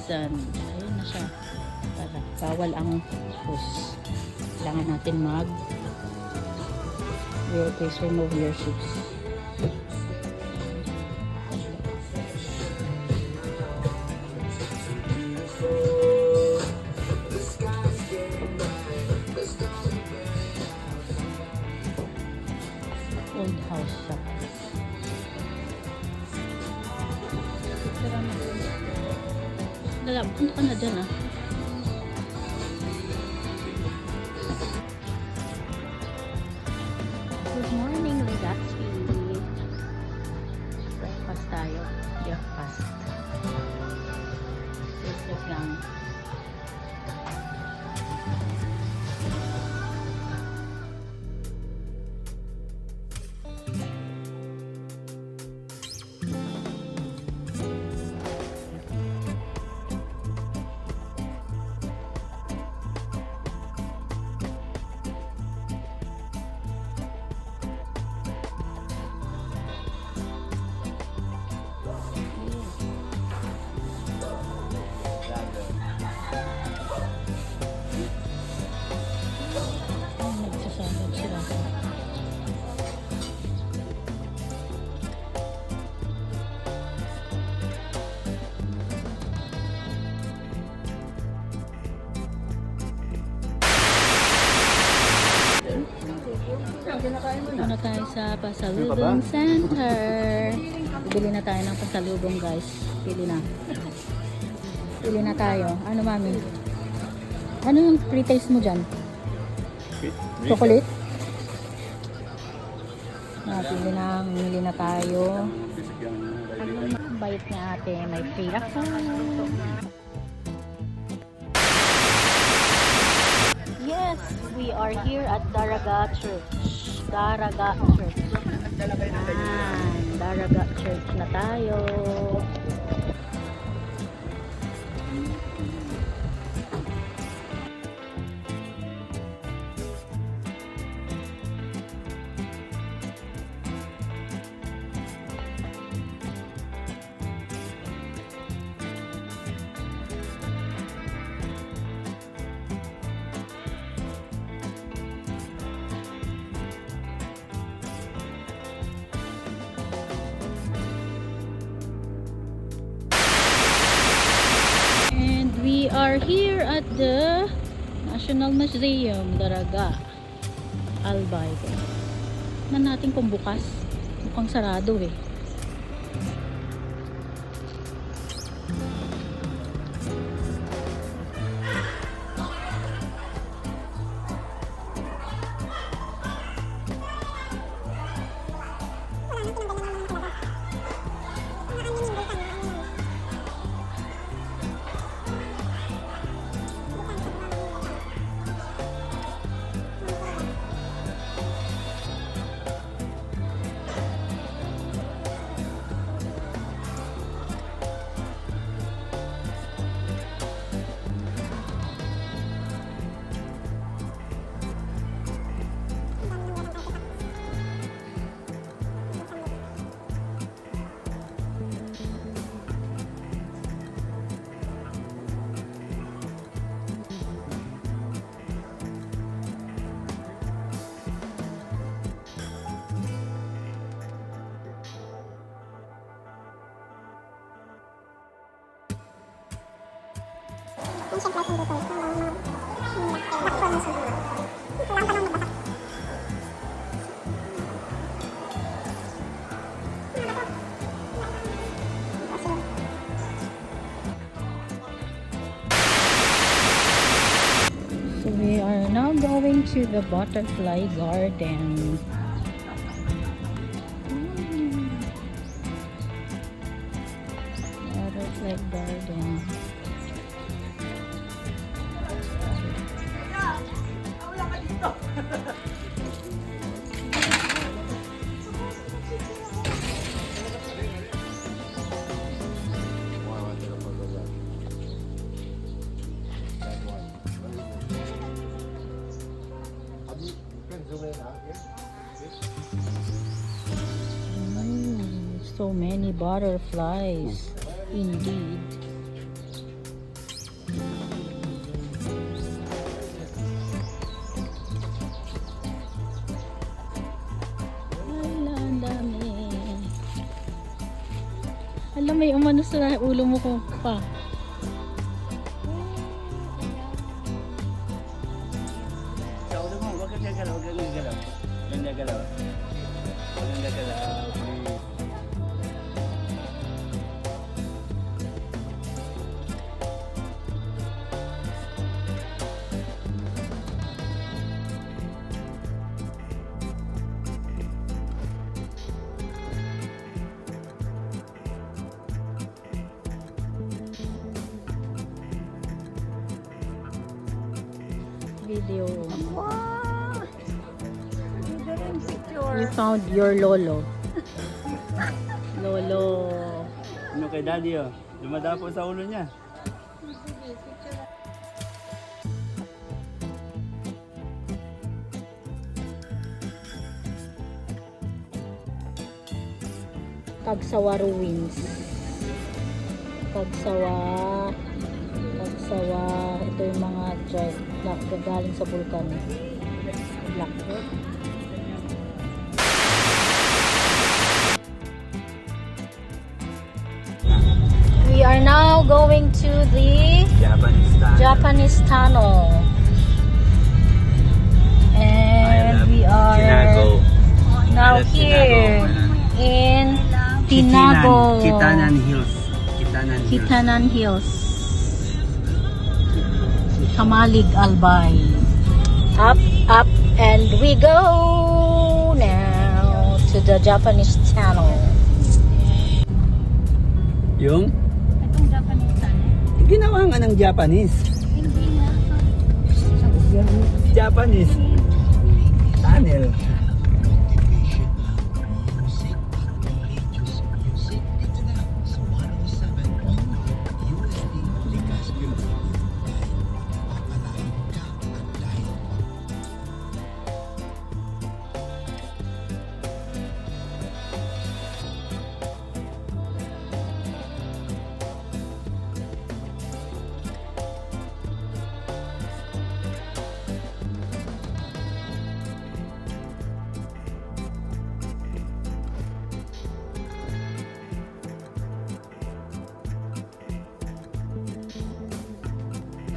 season. Ayun na siya. Para bawal ang shoes. Kailangan natin please remove your shoes. Old house siya. Dala, punta ka na dyan ah. Good morning, Legazpi. Breakfast tayo. Breakfast. Breakfast lang. Nagsasabog sila. Dito na tayo sa Pasalubong Center. Bili na tayo ng pasalubong, guys. Pili na. Pili na tayo. Ano, mami? Ano yung pre-taste mo dyan? Chocolate? Pili na tayo. Ang bait ni ate. May free ako. Yes, we are here at Daraga Church. Daraga Church. Daraga Church na tayo. We are here at the National Museum, Daraga, Albay. Tignan natin kung bukas. Mukhang sarado eh. So we are now going to the butterfly garden. Butterfly garden. So many butterflies, indeed. may umano sa ulo mo ko pa. Sa ulo mo, huwag kang gagalaw, huwag kang gagalaw. Huwag kang gagalaw. Huwag kang gagalaw, please. Video. We found your lolo. Lolo. Ano kay daddy oh? Dumadapo sa ulo niya. Kagsawa ruins. Kagsawa. Ito yung mga black galing sa vulkan. Black rock. We are now going to the Japanese tunnel. And we are now here in Tinago. Kitanan Hills. Kitanan Hills. Kamalig Albay. Up, and we go now to the Japanese tunnel. Yung? Itong Japanese tunnel. Ginawa nga ng Japanese. Hindi na. Japanese. Tunnel.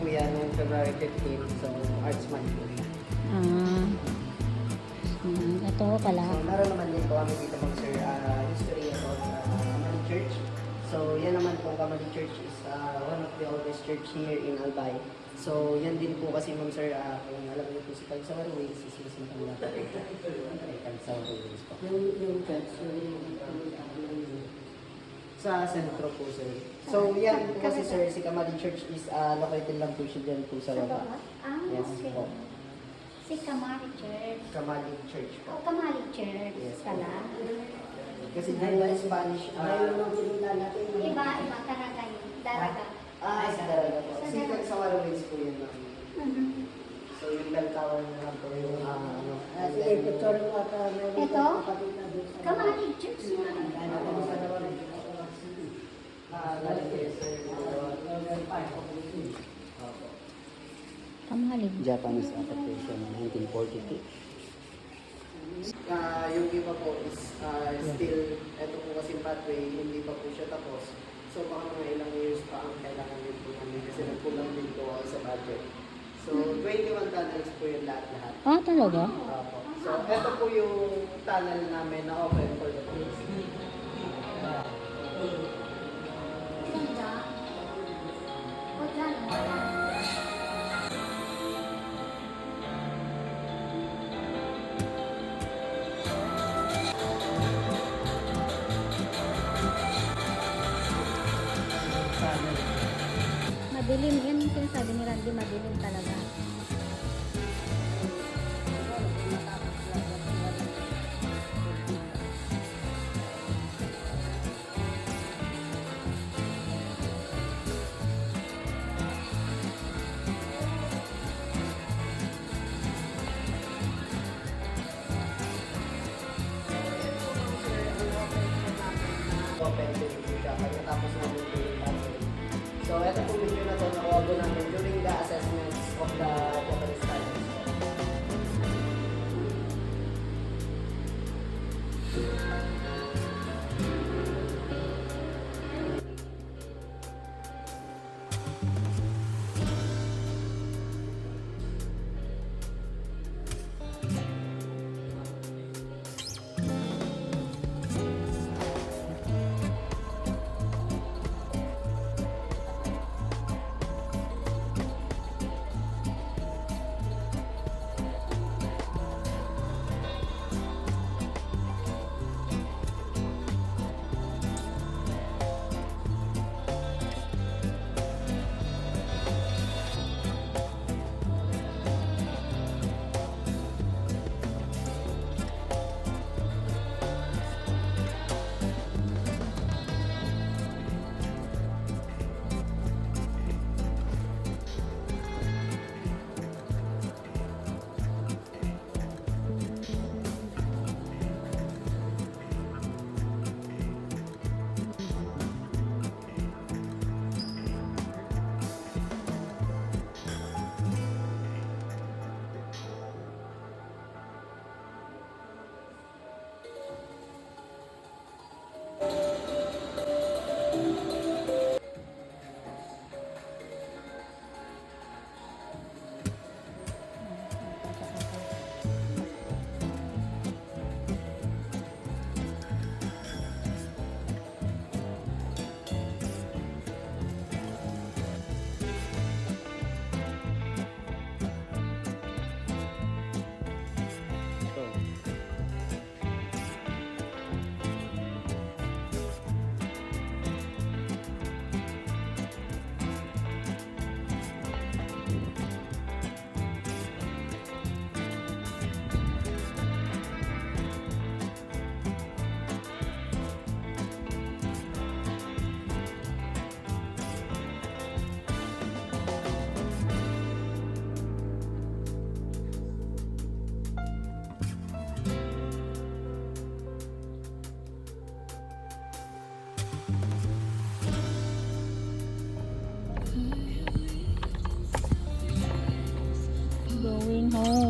Kuya noong February 15, so Arts Month po. Ito pala. So naroon naman din po kami dito mag sir, history about Kamali Church. So yan naman po, Kamali Church is one of the oldest church here in Albay. So yan din po kasi ma'am sir, kung alam niyo po si Kagsawa Ruins, is St. Panglato. Kagsawa Ruins po. Yung church, sa sentro po sir. So yan po kasi sir, si Kamali Church is located lang po siya dyan po sa baba. Yes po. Si Kamali Church. Kamali Church po. Oh, Kamali Church Yes. pala. Kasi dahil na Spanish, Iba, Daraga yun. Daraga. sa Daraga po. Sa Si Daraga. Kagsawa Ruins po yun ma'am. Mhm. So yung bell tower na lang po yung ano. Ito? Kamali Church. Kamalig. Japanese occupation 1942. Yung iba po is still, eto po kasi pathway, hindi pa po siya tapos. So baka mga ilang years pa ang kailangan din po namin kasi nagkulang din po ako sa budget. So 21 tunnels po yung lahat-lahat. Ah, talaga? Opo. So eto po yung tunnel namin na open for the tourists. Ganda. O, dyan. Wala. Madilim. Yan yung sinasabi ni Randy, madilim talaga. Open to siya pagkatapos namin yung tunnel. So ito po video na to nakuha ko namin during the assessments of the home.